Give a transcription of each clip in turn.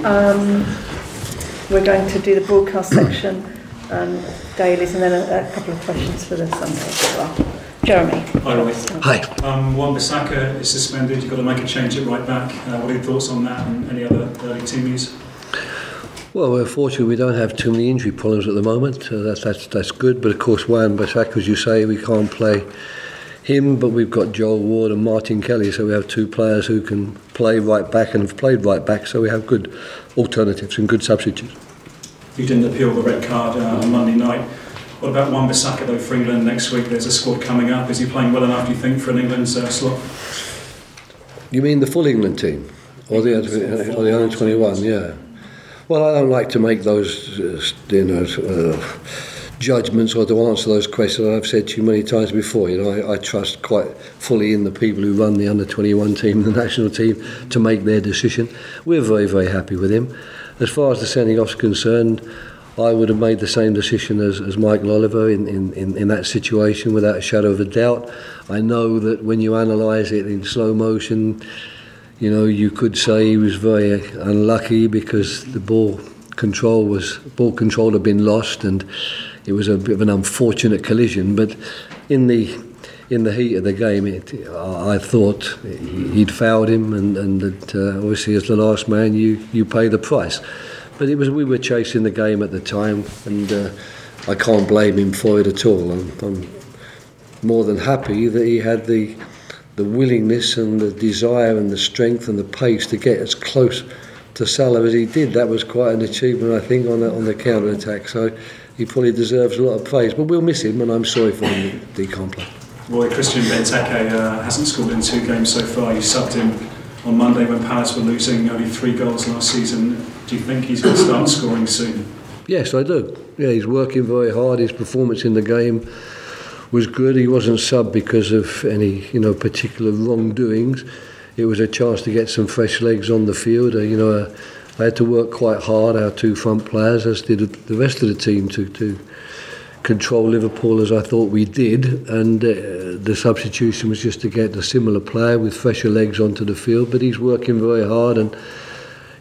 We're going to do the broadcast section, dailies, and then a couple of questions for the Sunday as well. Jeremy. Hi, Roy. Hi. Wan-Bissaka is suspended. You've got to make a change at right back. What are your thoughts on that and any other early team news? Well, fortunately we don't have too many injury problems at the moment. That's good. But of course, Wan-Bissaka, as you say, we can't play him. But we've got Joel Ward and Martin Kelly, so we have two players who can play right back and have played right back. So we have good alternatives and good substitutes. You didn't appeal the red card on Monday night. What about Wan-Bissaka though for England next week? There's a squad coming up. Is he playing well enough, do you think, for an England slot? You mean the full England team, or the under 21? Yeah. Well, I don't like to make those, judgments or to answer those questions. I've said to you many times before. I trust quite fully in the people who run the under 21 team, the national team, to make their decision. We're very, very happy with him. As far as the sending off's concerned, I would have made the same decision as Michael Oliver in that situation, without a shadow of a doubt. I know that when you analyse it in slow motion, you could say he was very unlucky because the ball control had been lost, and it was a bit of an unfortunate collision. But in the heat of the game, I thought he'd fouled him, and that obviously as the last man, you pay the price. But we were chasing the game at the time, and I can't blame him for it at all. I'm more than happy that he had the willingness and the desire and the strength and the pace to get as close to Salah as he did. That was quite an achievement, I think, on the counter-attack. So he probably deserves a lot of praise. But we'll miss him, and I'm sorry for him that he can't play. Roy, Christian Benteke hasn't scored in 2 games so far. You subbed him on Monday when Palace were losing only 3 goals last season. Do you think he's going to start scoring soon? Yes, I do. Yeah, he's working very hard. His performance in the game was good. He wasn't subbed because of any, particular wrongdoings. It was a chance to get some fresh legs on the field. I had to work quite hard, our 2 front players, as did the rest of the team, to control Liverpool as I thought we did. And the substitution was just to get a similar player with fresher legs onto the field. But he's working very hard, and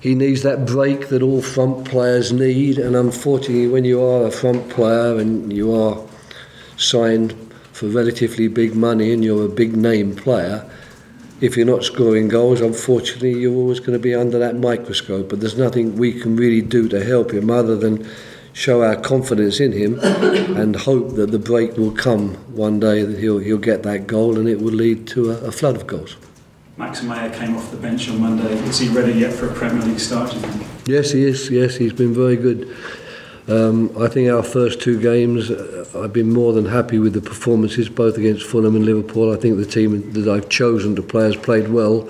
he needs that break that all front players need. And unfortunately, when you are a front player and you are signed for relatively big money and you're a big name player, if you're not scoring goals, unfortunately you're always going to be under that microscope. But there's nothing we can really do to help him other than show our confidence in him and hope that the break will come one day, that he'll get that goal and it will lead to a flood of goals. Max Meyer came off the bench on Monday. Is he ready yet for a Premier League start, do you think? Yes, he is. Yes, he's been very good. I think our first 2 games, I've been more than happy with the performances, both against Fulham and Liverpool. I think the team that I've chosen to play has played well,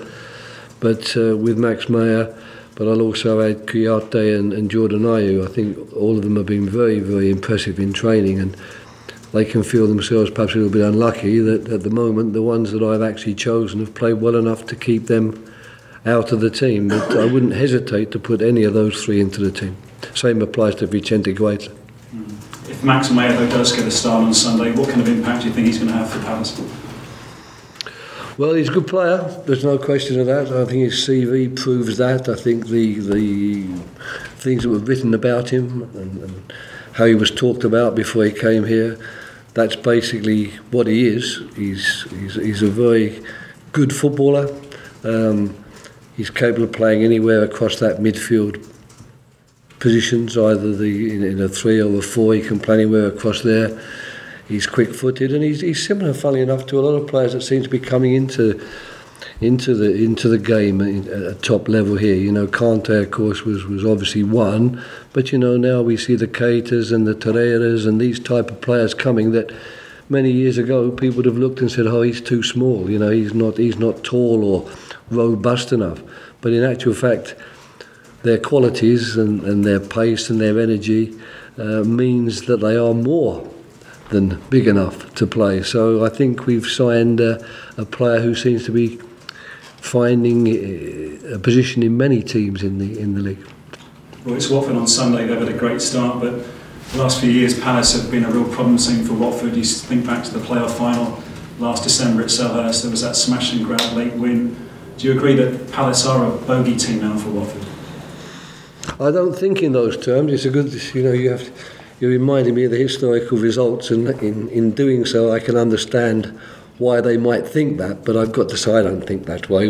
but with Max Meyer, but I'll also add Kouyaté and Jordan Ayew. I think all of them have been very, very impressive in training, and they can feel themselves perhaps a little bit unlucky that at the moment the ones that I've actually chosen have played well enough to keep them out of the team. But I wouldn't hesitate to put any of those 3 into the team. Same applies to Vicente Guaita. If Max Meyer though does get a start on Sunday, what kind of impact do you think he's going to have for Palace? Well, he's a good player. There's no question of that. I think his CV proves that. I think the things that were written about him and how he was talked about before he came here, that's basically what he is. He's a very good footballer. He's capable of playing anywhere across that midfield positions, either in a 3 or a 4. He can play anywhere across there. He's quick-footed, and he's similar, funnily enough, to a lot of players that seem to be coming into the game at a top level here. Kante, of course, was obviously one, but now we see the Keitas and the Torreiras and these type of players coming that many years ago people would have looked and said, oh, he's too small. He's not tall or robust enough. But in actual fact, their qualities and their pace and their energy means that they are more than big enough to play. So I think we've signed a player who seems to be finding a position in many teams in the league. Well, it's Watford on Sunday. They've had a great start, but the last few years Palace have been a real problem scene for Watford. You think back to the playoff final last December at Selhurst, there was that smash and grab late win. Do you agree that Palace are a bogey team now for Watford? I don't think in those terms. It's a good, you reminded me of the historical results, and in doing so I can understand why they might think that, but I've got to say I don't think that way.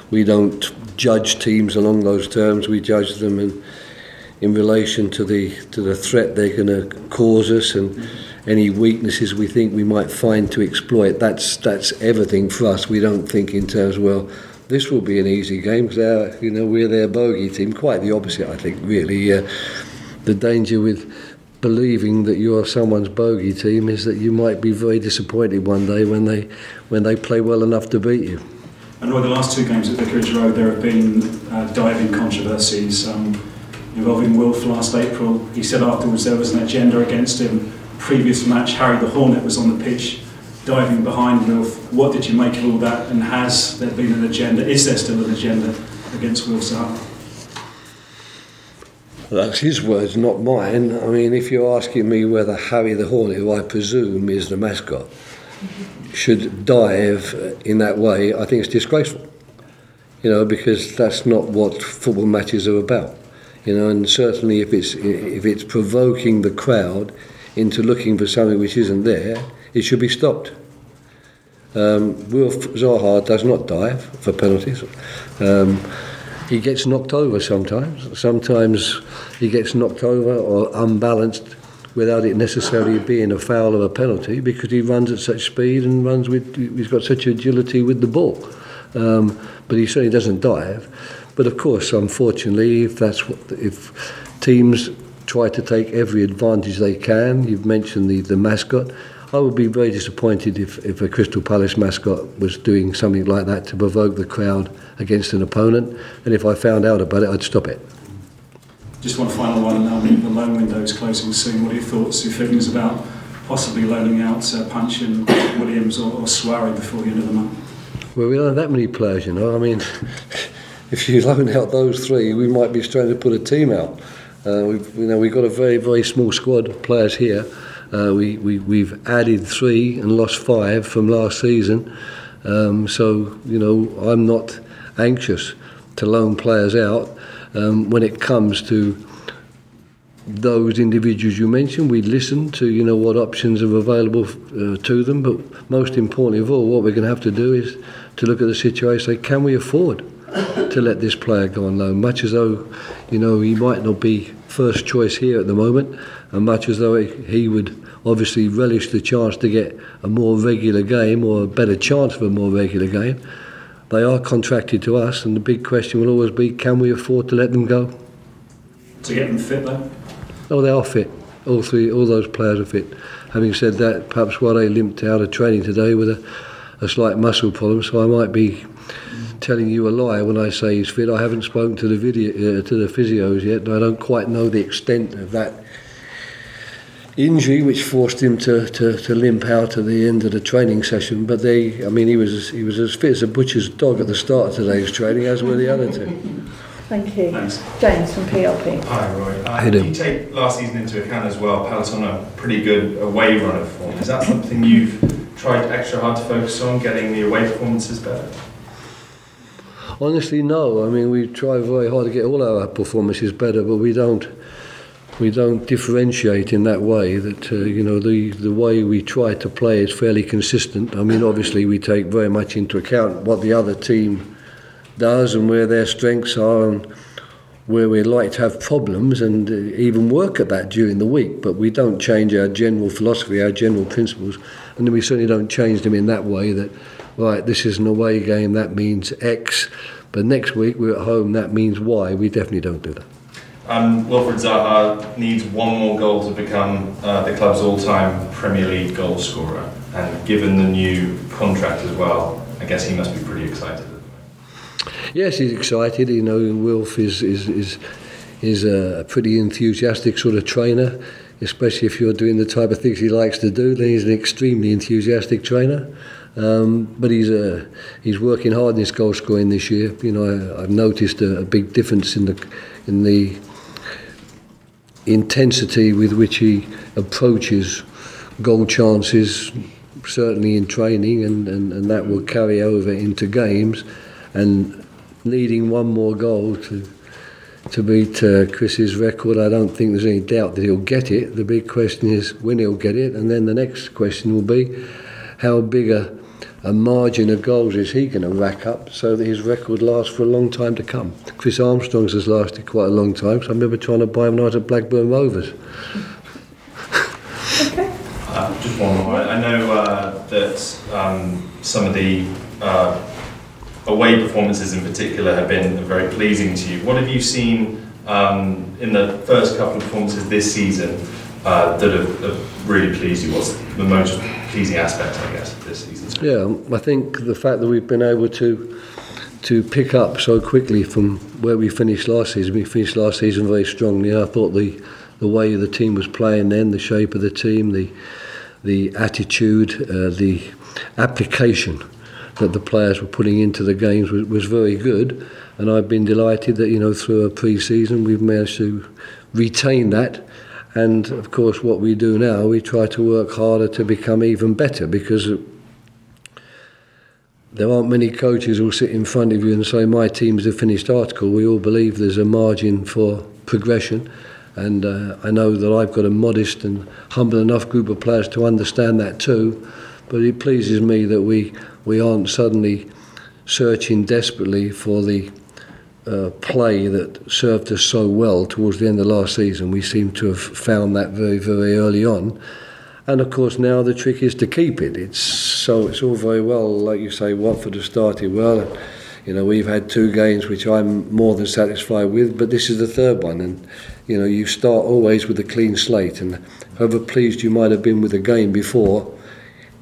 We don't judge teams along those terms. We judge them in relation to the threat they're going to cause us and any weaknesses we think we might find to exploit. That's everything for us. We don't think in terms, well, this will be an easy game because we're their bogey team. Quite the opposite, I think, really. The danger with believing that you're someone's bogey team is that you might be very disappointed one day when they play well enough to beat you. And Roy, the last two games at Vicarage Road, there have been diving controversies involving Wilf last April. He said afterwards there was an agenda against him. Previous match, Harry the Hornet was on the pitch diving behind Wilf. What did you make of all that, and has there been an agenda? Is there still an agenda against Wilf Zaha? That's his words, not mine. I mean, if you're asking me whether Harry the Hornet, who I presume is the mascot, should dive in that way, I think it's disgraceful. Because that's not what football matches are about. And certainly if it's provoking the crowd into looking for something which isn't there, it should be stopped. Wilf Zaha does not dive for penalties. He gets knocked over sometimes. Sometimes he gets knocked over or unbalanced without it necessarily being a foul or a penalty, because he runs at such speed and he's got such agility with the ball. But he certainly doesn't dive. But of course, unfortunately, if teams try to take every advantage they can, you've mentioned the mascot. I would be very disappointed if a Crystal Palace mascot was doing something like that to provoke the crowd against an opponent, and if I found out about it, I'd stop it. Just one final one, the loan window's closing soon. What are your thoughts, your feelings about possibly loaning out Punch and Williams or Suarez before the end of the month? Well, we don't have that many players, I mean, if you loan out those three, we might be trying to put a team out. We've got a very, very small squad of players here. We've added 3 and lost 5 from last season. So I'm not anxious to loan players out. When it comes to those individuals you mentioned, we listen to what options are available to them. But most importantly of all, what we're going to have to do is to look at the situation. Say, can we afford to let this player go on loan? Much as though he might not be first choice here at the moment, and much as though he would obviously relish the chance to get a more regular game or a better chance of a more regular game. They are contracted to us, and the big question will always be, can we afford to let them go? To get them fit though? Oh, they are fit. All those players are fit. Having said that, perhaps Suarez limped out of training today with a slight muscle problem, so I might be telling you a lie when I say he's fit. I haven't spoken to the physios yet, and I don't quite know the extent of that injury which forced him to limp out at the end of the training session. But he was as fit as a butcher's dog at the start of today's training, as were the other two. Thank you. Thanks. James from PLP. Hi Roy. You take last season into account as well. Palace on a pretty good away run of form. Is that something you've tried extra hard to focus on, getting the away performances better? Honestly, no. I mean, we try very hard to get all our performances better, but we don't differentiate in that way. That the way we try to play is fairly consistent. I mean, obviously we take very much into account what the other team does and where their strengths are and where we like to have problems, and even work at that during the week. But we don't change our general philosophy, our general principles, and we certainly don't change them in that way. That right, this is an away game, that means X, but next week we're at home, that means Y. We definitely don't do that. Wilfried Zaha needs one more goal to become the club's all-time Premier League goal scorer, and given the new contract as well, I guess he must be pretty excited. Yes, he's excited. Wilf is a pretty enthusiastic sort of trainer, especially if you're doing the type of things he likes to do. Then he's an extremely enthusiastic trainer. But he's working hard in his goal scoring this year. I've noticed a big difference in the intensity with which he approaches goal chances, certainly in training, and that will carry over into games. And needing one more goal Chris's record. I don't think there's any doubt that he'll get it. The big question is when he'll get it, and then the next question will be how big a margin of goals is he going to rack up so that his record lasts for a long time to come. Chris Armstrong's has lasted quite a long time, so I remember trying to buy him when I was at Blackburn Rovers. Just one more. I know that some of the away performances in particular have been very pleasing to you. What have you seen in the first couple of performances this season that have really pleased you? What's the most pleasing aspect, I guess, of this season? Yeah, I think the fact that we've been able to pick up so quickly from where we finished last season. We finished last season very strongly. I thought the way the team was playing then, the shape of the team, the attitude, the application that the players were putting into the games was very good, and I've been delighted that through a pre-season we've managed to retain that. And of course what we do now, we try to work harder to become even better, because there aren't many coaches who will sit in front of you and say my team's a finished article. We all believe there's a margin for progression, and I know that I've got a modest and humble enough group of players to understand that too. But it pleases me that we aren't suddenly searching desperately for the play that served us so well towards the end of last season. We seem to have found that very, very early on. And of course now the trick is to keep it. It's all very well, like you say, Watford have started well. And, we've had 2 games which I'm more than satisfied with, but this is the third one. And you start always with a clean slate, and however pleased you might have been with the game before,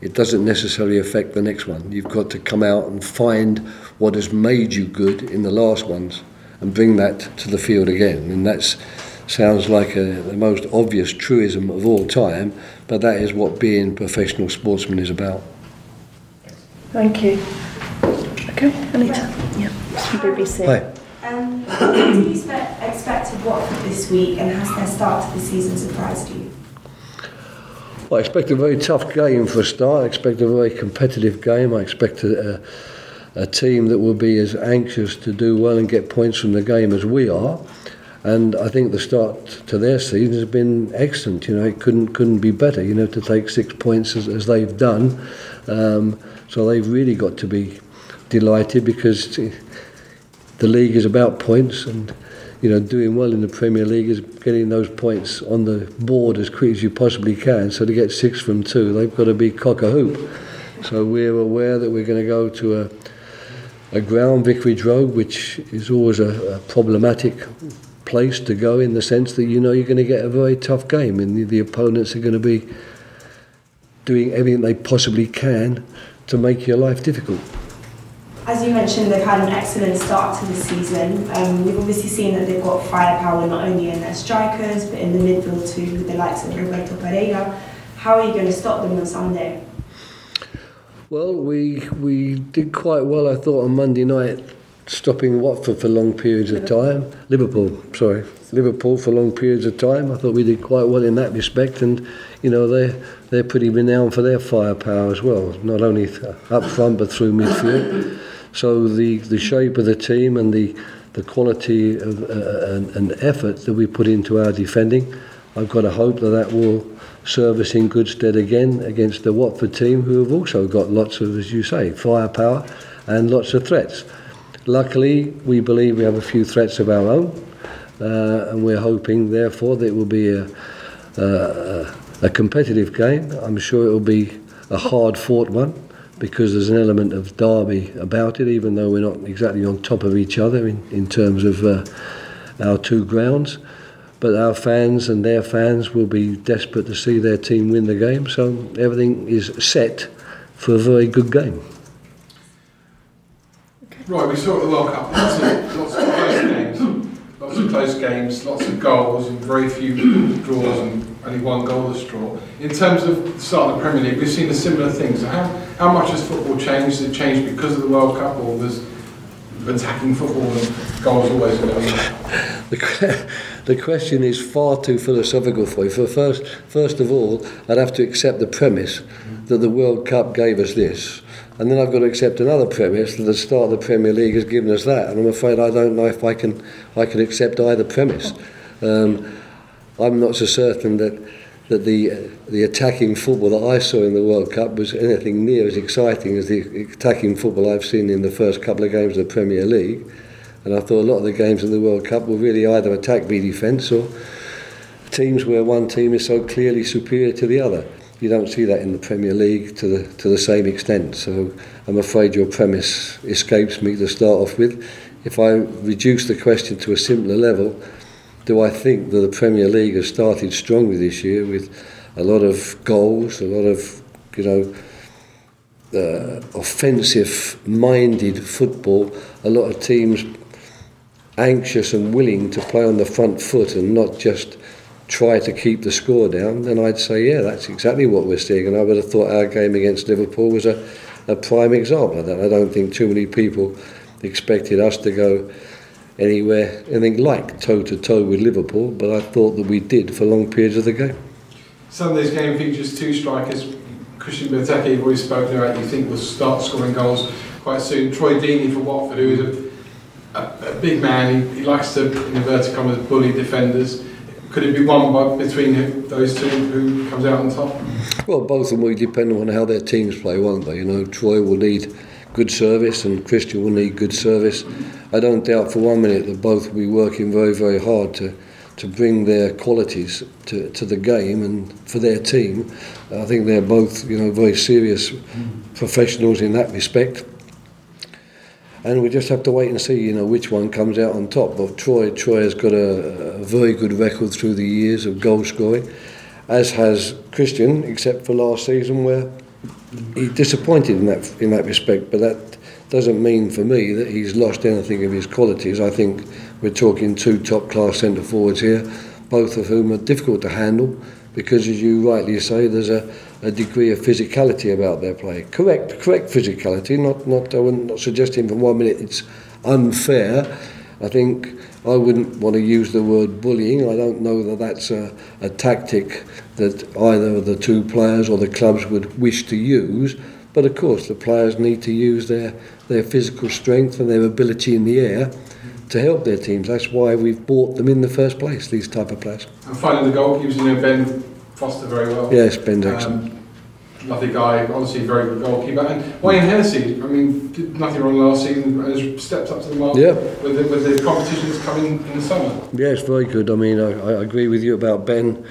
it doesn't necessarily affect the next one. You've got to come out and find what has made you good in the last ones and bring that to the field again. And that sounds like the most obvious truism of all time, but that is what being a professional sportsman is about. Thank you. Okay, Anita. Yeah, from BBC. Hi. What do you expect of Watford this week, and has their start to the season surprised you? Well, I expect a very tough game for a start. I expect a very competitive game. I expect a team that will be as anxious to do well and get points from the game as we are. And I think the start to their season has been excellent. It couldn't be better. To take 6 points as they've done. So they've really got to be delighted, because the league is about points, and doing well in the Premier League is getting those points on the board as quick as you possibly can. So to get 6 from 2, they've got to be cock-a-hoop. So we're aware that we're going to go to a ground, Vicarage Road, which is always a problematic place to go, in the sense that you're going to get a very tough game, and the opponents are going to be doing everything they possibly can to make your life difficult. As you mentioned, they've had an excellent start to the season. We've obviously seen that they've got firepower not only in their strikers but in the midfield too, with the likes of Roberto Pereira. How are you going to stop them on Sunday? Well, we did quite well, I thought, on Monday night, stopping Watford for long periods of time. Liverpool for long periods of time. I thought we did quite well in that respect, and they're pretty renowned for their firepower as well, not only up front but through midfield. So the shape of the team and the quality of and effort that we put into our defending, I've got to hope that will serve us in good stead again against the Watford team, who have also got lots of, as you say, firepower and lots of threats. Luckily, we believe we have a few threats of our own, and we're hoping, therefore, that it will be a competitive game. I'm sure it will be a hard-fought one, because there's an element of derby about it, even though we're not exactly on top of each other in terms of our 2 grounds. But our fans and their fans will be desperate to see their team win the game, so everything is set for a very good game. Right, we saw at the World Cup lots of close games, lots of goals, and very few draws, and only 1 goalless draw. In terms of the start of the Premier League, we've seen a similar thing. So how much has football changed? Has it changed because of the World Cup, or was attacking football and goals always going to be? The question is far too philosophical for you. First of all, I'd have to accept the premise that the World Cup gave us this. And then I've got to accept another premise that the start of the Premier League has given us that, and I'm afraid I don't know if I can accept either premise. I'm not so certain that the attacking football that I saw in the World Cup was anything near as exciting as the attacking football I've seen in the first couple of games of the Premier League. And I thought a lot of the games in the World Cup were really either attack v defence or teams where one team is so clearly superior to the other. You don't see that in the Premier League to the same extent. So I'm afraid your premise escapes me to start off with. If I reduce the question to a simpler level, do I think that the Premier League has started strongly this year with a lot of goals, a lot of, offensive-minded football, a lot of teams anxious and willing to play on the front foot and not just try to keep the score down, then I'd say, yeah, that's exactly what we're seeing. And I would have thought our game against Liverpool was a prime example of that. I don't think too many people expected us to go anything like toe-to-toe with Liverpool, but I thought that we did for long periods of the game. Sunday's game features two strikers. Christian Benteke, you've already spoken about, you think will start scoring goals quite soon. Troy Deeney for Watford, who is a big man. He likes to, in inverted commas, bully defenders. Could it be one between those two who comes out on top? Well, both of them will depend on how their teams play, won't they? Troy will need good service and Christian will need good service. I don't doubt for 1 minute that both will be working very, very hard to bring their qualities to the game and for their team. I think they're both, very serious professionals in that respect. And we just have to wait and see, which one comes out on top. But Troy has got a very good record through the years of goal scoring, as has Christian, except for last season where he disappointed in that respect. But that doesn't mean for me that he's lost anything of his qualities. I think we're talking two top-class centre forwards here, both of whom are difficult to handle because, as you rightly say, there's a degree of physicality about their play. Correct physicality. I'm not suggesting for 1 minute it's unfair. I think I wouldn't want to use the word bullying. I don't know that that's a tactic that either of the two players or the clubs would wish to use. But of course, the players need to use their physical strength and their ability in the air to help their teams. That's why we've bought them in the first place, these type of players. And finally, the goalkeepers, Ben Foster very well. Yes, Ben's excellent. Lovely guy, honestly, very good goalkeeper. And Wayne Hennessy, did nothing wrong last season, has stepped up to the mark with the competitions coming in the summer. Yes, very good. I agree with you about Ben.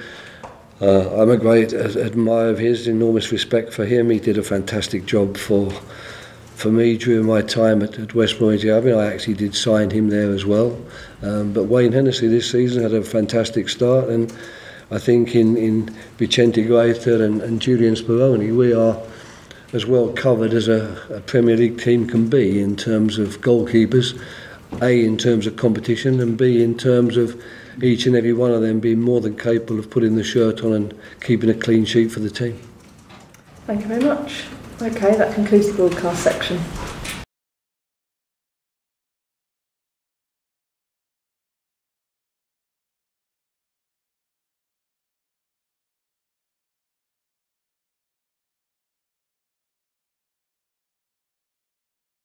I'm a great admirer of his, enormous respect for him. He did a fantastic job for me during my time at West Bromwich Albion. I actually did sign him there as well. But Wayne Hennessy this season had a fantastic start, and I think in Vicente Guaita and Julian Speroni, we are as well covered as a Premier League team can be in terms of goalkeepers, A, in terms of competition, and B, in terms of each and every one of them being more than capable of putting the shirt on and keeping a clean sheet for the team. Thank you very much. Okay, that concludes the broadcast section.